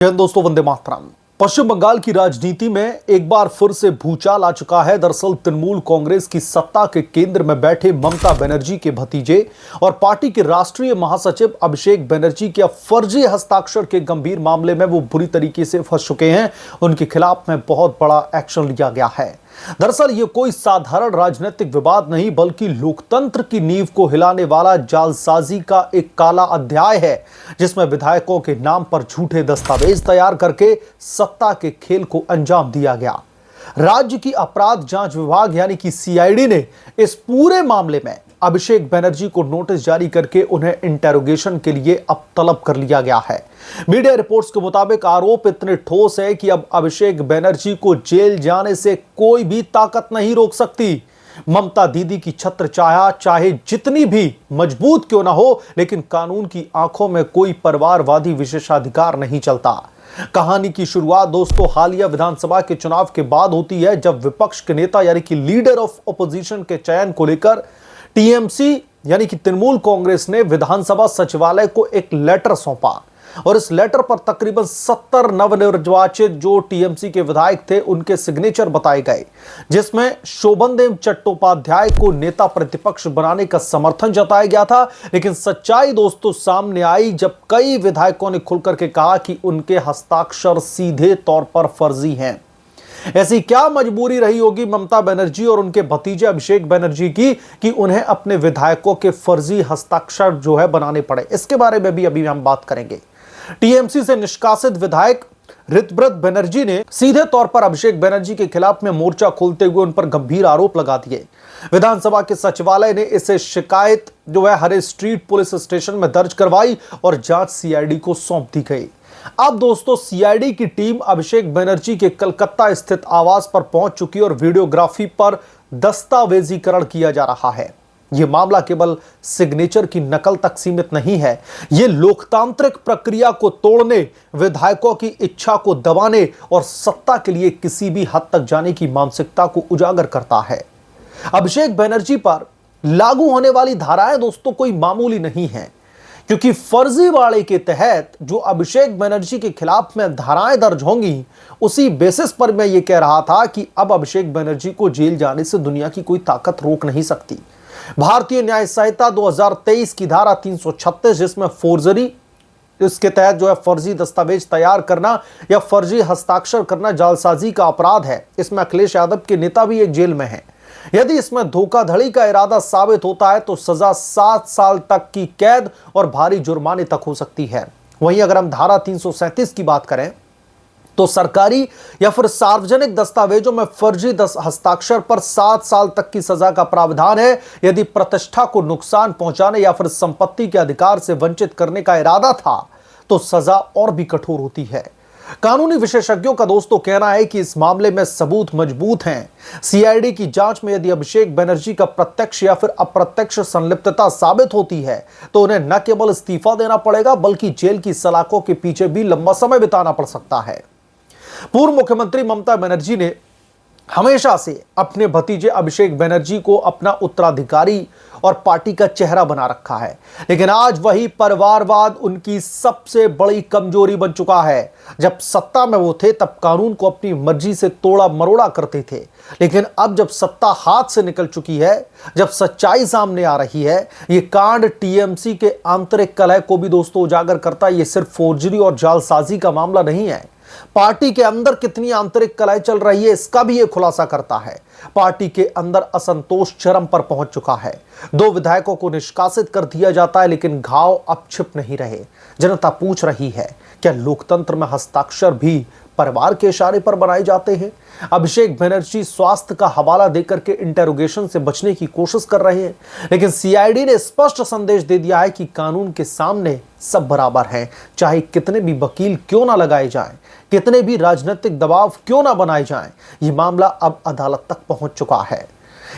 दोस्तों, वंदे मातरम। पश्चिम बंगाल की राजनीति में एक बार फिर से भूचाल आ चुका है। दरअसल तृणमूल कांग्रेस की सत्ता के केंद्र में बैठे ममता बनर्जी के भतीजे और पार्टी के राष्ट्रीय महासचिव अभिषेक बनर्जी के फर्जी हस्ताक्षर के गंभीर मामले में वो बुरी तरीके से फंस चुके हैं। उनके खिलाफ में बहुत बड़ा एक्शन लिया गया है। दरअसल ये कोई साधारण राजनीतिक विवाद नहीं, बल्कि लोकतंत्र की नींव को हिलाने वाला जालसाजी का एक काला अध्याय है, जिसमें विधायकों के नाम पर झूठे दस्तावेज तैयार करके सत्ता के खेल को अंजाम दिया गया। राज्य की अपराध जांच विभाग यानी कि सीआईडी ने इस पूरे मामले में अभिषेक बनर्जी को नोटिस जारी करके उन्हें इंटेरोगेशन के लिए अब तलब कर लिया गया है। मीडिया रिपोर्ट्स के मुताबिक आरोप इतने ठोस है कि अब अभिषेक बनर्जी को जेल जाने से कोई भी ताकत नहीं रोक सकती। ममता दीदी की छत्र छाया चाहे जितनी भी मजबूत क्यों ना हो, लेकिन कानून की आंखों में कोई परिवारवादी विशेषाधिकार नहीं चलता। कहानी की शुरुआत दोस्तों हालिया विधानसभा के चुनाव के बाद होती है, जब विपक्ष के नेता यानी कि लीडर ऑफ ऑपोजिशन के चयन को लेकर टीएमसी यानी कि तृणमूल कांग्रेस ने विधानसभा सचिवालय को एक लेटर सौंपा और इस लेटर पर तकरीबन 70 नवनिर्वाचित जो टीएमसी के विधायक थे उनके सिग्नेचर बताए गए, जिसमें शोभनदेव चट्टोपाध्याय को नेता प्रतिपक्ष बनाने का समर्थन जताया गया था। लेकिन सच्चाई दोस्तों सामने आई जब कई विधायकों ने खुलकर के कहा कि उनके हस्ताक्षर सीधे तौर पर फर्जी हैं। ऐसी क्या मजबूरी रही होगी ममता बनर्जी और उनके भतीजे अभिषेक बनर्जी की कि उन्हें अपने विधायकों के फर्जी हस्ताक्षर जो है बनाने पड़े। इसके बारे में भी अभी हम बात करेंगे। टीएमसी से निष्कासित विधायक ऋतव्रत बनर्जी ने सीधे तौर पर अभिषेक बनर्जी के खिलाफ में मोर्चा खोलते हुए उन पर गंभीर आरोप लगा दिए। विधानसभा के सचिवालय ने इसे शिकायत जो है हरे स्ट्रीट पुलिस स्टेशन में दर्ज करवाई और जांच सीआईडी को सौंप दी गई। अब दोस्तों सीआईडी की टीम अभिषेक बनर्जी के कलकत्ता स्थित आवास पर पहुंच चुकी और वीडियोग्राफी पर दस्तावेजीकरण किया जा रहा है। यह मामला केवल सिग्नेचर की नकल तक सीमित नहीं है, यह लोकतांत्रिक प्रक्रिया को तोड़ने, विधायकों की इच्छा को दबाने और सत्ता के लिए किसी भी हद तक जाने की मानसिकता को उजागर करता है। अभिषेक बनर्जी पर लागू होने वाली धाराएं दोस्तों कोई मामूली नहीं है, क्योंकि फर्जीवाड़े के तहत जो अभिषेक बनर्जी के खिलाफ में धाराएं दर्ज होंगी, उसी बेसिस पर मैं ये कह रहा था कि अब अभिषेक बनर्जी को जेल जाने से दुनिया की कोई ताकत रोक नहीं सकती। भारतीय न्याय संहिता 2023 की धारा 336, जिसमें फोर्जरी, इसके तहत जो है फर्जी दस्तावेज तैयार करना या फर्जी हस्ताक्षर करना जालसाजी का अपराध है। इसमें अखिलेश यादव के नेता भी एक जेल में हैं। यदि इसमें धोखाधड़ी का इरादा साबित होता है तो सजा 7 साल तक की कैद और भारी जुर्माने तक हो सकती है। वहीं अगर हम धारा 337 की बात करें तो सरकारी या फिर सार्वजनिक दस्तावेजों में फर्जी हस्ताक्षर पर 7 साल तक की सजा का प्रावधान है। यदि प्रतिष्ठा को नुकसान पहुंचाने या फिर संपत्ति के अधिकार से वंचित करने का इरादा था तो सजा और भी कठोर होती है। कानूनी विशेषज्ञों का दोस्तों कहना है कि इस मामले में सबूत मजबूत हैं। सीआईडी की जांच में यदि अभिषेक बनर्जी का प्रत्यक्ष या फिर अप्रत्यक्ष संलिप्तता साबित होती है तो उन्हें न केवल इस्तीफा देना पड़ेगा बल्कि जेल की सलाखों के पीछे भी लंबा समय बिताना पड़ सकता है। पूर्व मुख्यमंत्री ममता बनर्जी ने हमेशा से अपने भतीजे अभिषेक बनर्जी को अपना उत्तराधिकारी और पार्टी का चेहरा बना रखा है, लेकिन आज वही परिवारवाद उनकी सबसे बड़ी कमजोरी बन चुका है। जब सत्ता में वो थे तब कानून को अपनी मर्जी से तोड़ा मरोड़ा करते थे, लेकिन अब जब सत्ता हाथ से निकल चुकी है, जब सच्चाई सामने आ रही है, ये कांड टीएमसी के आंतरिक कलह को भी दोस्तों उजागर करता है। ये सिर्फ फोर्जरी और जालसाजी का मामला नहीं है, पार्टी के अंदर कितनी आंतरिक कलह चल रही है इसका भी यह खुलासा करता है। पार्टी के अंदर असंतोष चरम पर पहुंच चुका है। 2 विधायकों को निष्कासित कर दिया जाता है, लेकिन घाव अब छिप नहीं रहे। जनता पूछ रही है, क्या लोकतंत्र में हस्ताक्षर भी परिवार के इशारे पर बनाए जाते हैं? अभिषेक बनर्जी स्वास्थ्य का हवाला देकर के इंटेरोगेशन से बचने की कोशिश कर रहे हैं, लेकिन सीआईडी ने स्पष्ट संदेश दे दिया है कि कानून के सामने सब बराबर हैं। चाहे कितने भी वकील क्यों ना लगाए जाएं, कितने भी राजनीतिक दबाव क्यों ना बनाए जाएं, ये मामला अब अदालत तक पहुंच चुका है।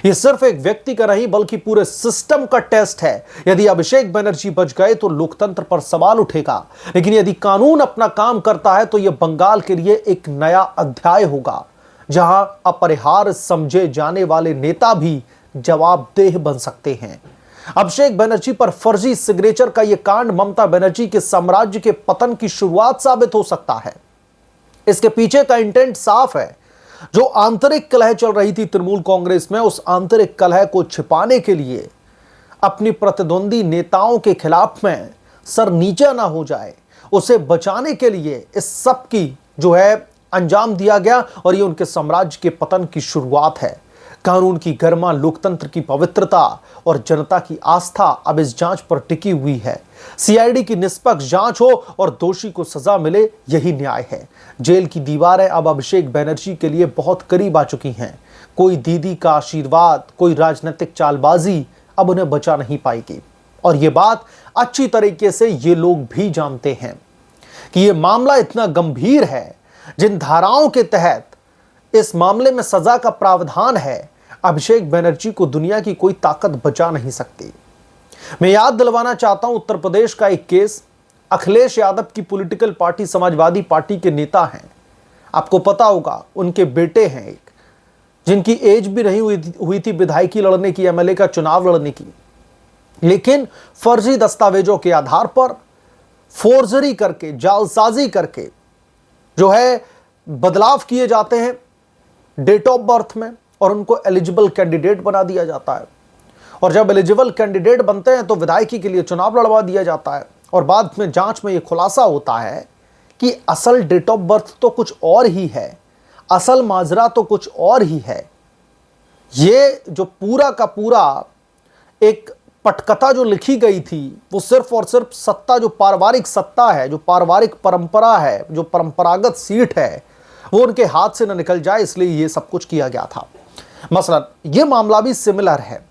ये सिर्फ एक व्यक्ति का नहीं बल्कि पूरे सिस्टम का टेस्ट है। यदि अभिषेक बनर्जी बच गए तो लोकतंत्र पर सवाल उठेगा, लेकिन यदि कानून अपना काम करता है तो यह बंगाल के लिए एक नया अध्याय होगा, जहां अपरिहार्य समझे जाने वाले नेता भी जवाबदेह बन सकते हैं। अभिषेक बनर्जी पर फर्जी सिग्नेचर का यह कांड ममता बनर्जी के साम्राज्य के पतन की शुरुआत साबित हो सकता है। इसके पीछे का इंटेंट साफ है। जो आंतरिक कलह चल रही थी तृणमूल कांग्रेस में, उस आंतरिक कलह को छिपाने के लिए अपनी प्रतिद्वंदी नेताओं के खिलाफ में सर नीचा ना हो जाए, उसे बचाने के लिए इस सब की जो है अंजाम दिया गया और ये उनके साम्राज्य के पतन की शुरुआत है। कानून की गरिमा, लोकतंत्र की पवित्रता और जनता की आस्था अब इस जांच पर टिकी हुई है। सीआईडी की निष्पक्ष जांच हो और दोषी को सजा मिले, यही न्याय है। जेल की दीवारें अब अभिषेक बनर्जी के लिए बहुत करीब आ चुकी हैं। कोई दीदी का आशीर्वाद, कोई राजनीतिक चालबाजी अब उन्हें बचा नहीं पाएगी। और ये बात अच्छी तरीके से ये लोग भी जानते हैं कि ये मामला इतना गंभीर है, जिन धाराओं के तहत इस मामले में सजा का प्रावधान है, अभिषेक बनर्जी को दुनिया की कोई ताकत बचा नहीं सकती। मैं याद दिलवाना चाहता हूं उत्तर प्रदेश का एक केस। अखिलेश यादव की पॉलिटिकल पार्टी समाजवादी पार्टी के नेता हैं, आपको पता होगा, उनके बेटे हैं एक, जिनकी एज भी नहीं हुई थी विधायकी लड़ने की, एमएलए का चुनाव लड़ने की, लेकिन फर्जी दस्तावेजों के आधार पर फोर्जरी करके, जालसाजी करके जो है बदलाव किए जाते हैं डेट ऑफ बर्थ में और उनको एलिजिबल कैंडिडेट बना दिया जाता है। और जब एलिजिबल कैंडिडेट बनते हैं तो विधायकी के लिए चुनाव लड़वा दिया जाता है और बाद में जांच में यह खुलासा होता है कि असल डेट ऑफ बर्थ तो कुछ और ही है, असल माजरा तो कुछ और ही है। ये जो पूरा का पूरा एक पटकथा जो लिखी गई थी, वो सिर्फ और सिर्फ सत्ता, जो पारिवारिक सत्ता है, जो पारिवारिक परंपरा है, जो परंपरागत सीट है, वो उनके हाथ से न निकल जाए, इसलिए ये सब कुछ किया गया था। मसलन ये मामला भी सिमिलर है।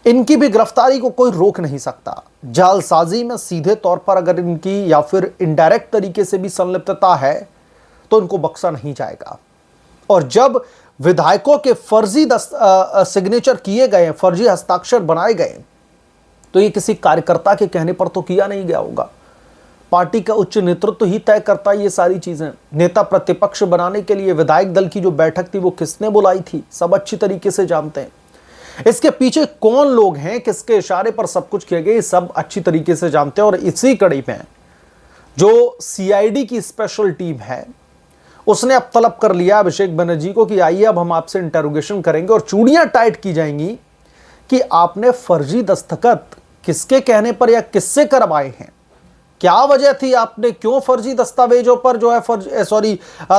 इनकी भी गिरफ्तारी को कोई रोक नहीं सकता। जालसाजी में सीधे तौर पर अगर इनकी या फिर इनडायरेक्ट तरीके से भी संलिप्तता है तो इनको बख्शा नहीं जाएगा। और जब विधायकों के फर्जी सिग्नेचर किए गए, फर्जी हस्ताक्षर बनाए गए, तो ये किसी कार्यकर्ता के कहने पर तो किया नहीं गया होगा। पार्टी का उच्च नेतृत्व ही तय करता है ये सारी चीजें। नेता प्रतिपक्ष बनाने के लिए विधायक दल की जो बैठक थी वो किसने बुलाई थी, सब अच्छी तरीके से जानते हैं। इसके पीछे कौन लोग हैं, किसके इशारे पर सब कुछ किया गया, सब अच्छी तरीके से जानते हैं। और इसी कड़ी में जो सीआईडी की स्पेशल टीम है, उसने अब तलब कर लिया अभिषेक बनर्जी को कि आइए अब हम आपसे इंटरोगेशन करेंगे और चूड़ियां टाइट की जाएंगी कि आपने फर्जी दस्तखत किसके कहने पर या किससे करवाए हैं, क्या वजह थी, आपने क्यों फर्जी दस्तावेजों पर जो है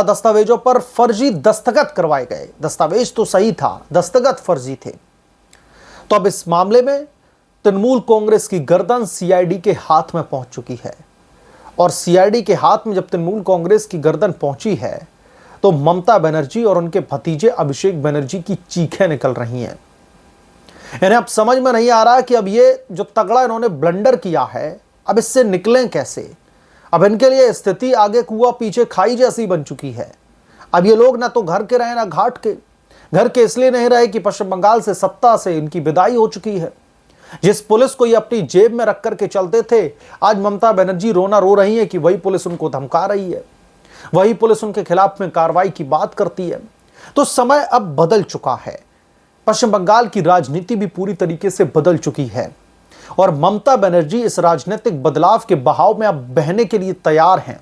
दस्तावेजों पर फर्जी दस्तखत करवाए गए। दस्तावेज तो सही था, दस्तखत फर्जी थे। तो अब इस मामले में तृणमूल कांग्रेस की गर्दन सीआईडी के हाथ में पहुंच चुकी है। और सीआईडी के हाथ में जब तृणमूल कांग्रेस की गर्दन पहुंची है तो ममता बनर्जी और उनके भतीजे अभिषेक बनर्जी की चीखें निकल रही हैं। इन्हें अब समझ में नहीं आ रहा कि अब ये जो तगड़ा इन्होंने ब्लंडर किया है, अब इससे निकलें कैसे। अब इनके लिए स्थिति आगे कुआं पीछे खाई जैसी बन चुकी है। अब ये लोग ना तो घर के रहे ना घाट के। घर के इसलिए नहीं रहे कि पश्चिम बंगाल से सत्ता से इनकी विदाई हो चुकी है। जिस पुलिस को ये अपनी जेब में रख करके चलते थे, आज ममता बनर्जी रोना रो रही है कि वही पुलिस उनको धमका रही है, वही पुलिस उनके खिलाफ में कार्रवाई की बात करती है। तो समय अब बदल चुका है। पश्चिम बंगाल की राजनीति भी पूरी तरीके से बदल चुकी है और ममता बनर्जी इस राजनीतिक बदलाव के बहाव में अब बहने के लिए तैयार हैं।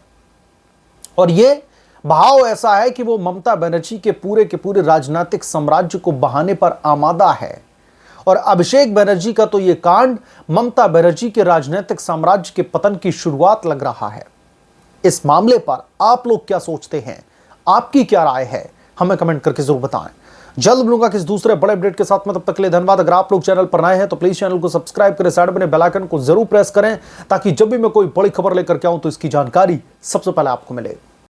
और ये बहाव ऐसा है कि वो ममता बनर्जी के पूरे राजनीतिक साम्राज्य को बहाने पर आमादा है। और अभिषेक बनर्जी का तो ये कांड ममता बनर्जी के राजनीतिक साम्राज्य के पतन की शुरुआत लग रहा है। इस मामले पर आप लोग क्या सोचते हैं, आपकी क्या राय है, हमें कमेंट करके जरूर बताएं। जल्द मिलूंगा किस दूसरे बड़े अपडेट के साथ में, तब तक के लिए धन्यवाद। अगर आप लोग चैनल पर नए हैं तो प्लीज चैनल को सब्सक्राइब करें, साइड बने बेल आइकन को जरूर प्रेस करें ताकि जब भी मैं कोई बड़ी खबर लेकर के आऊं तो इसकी जानकारी सबसे पहले आपको मिले।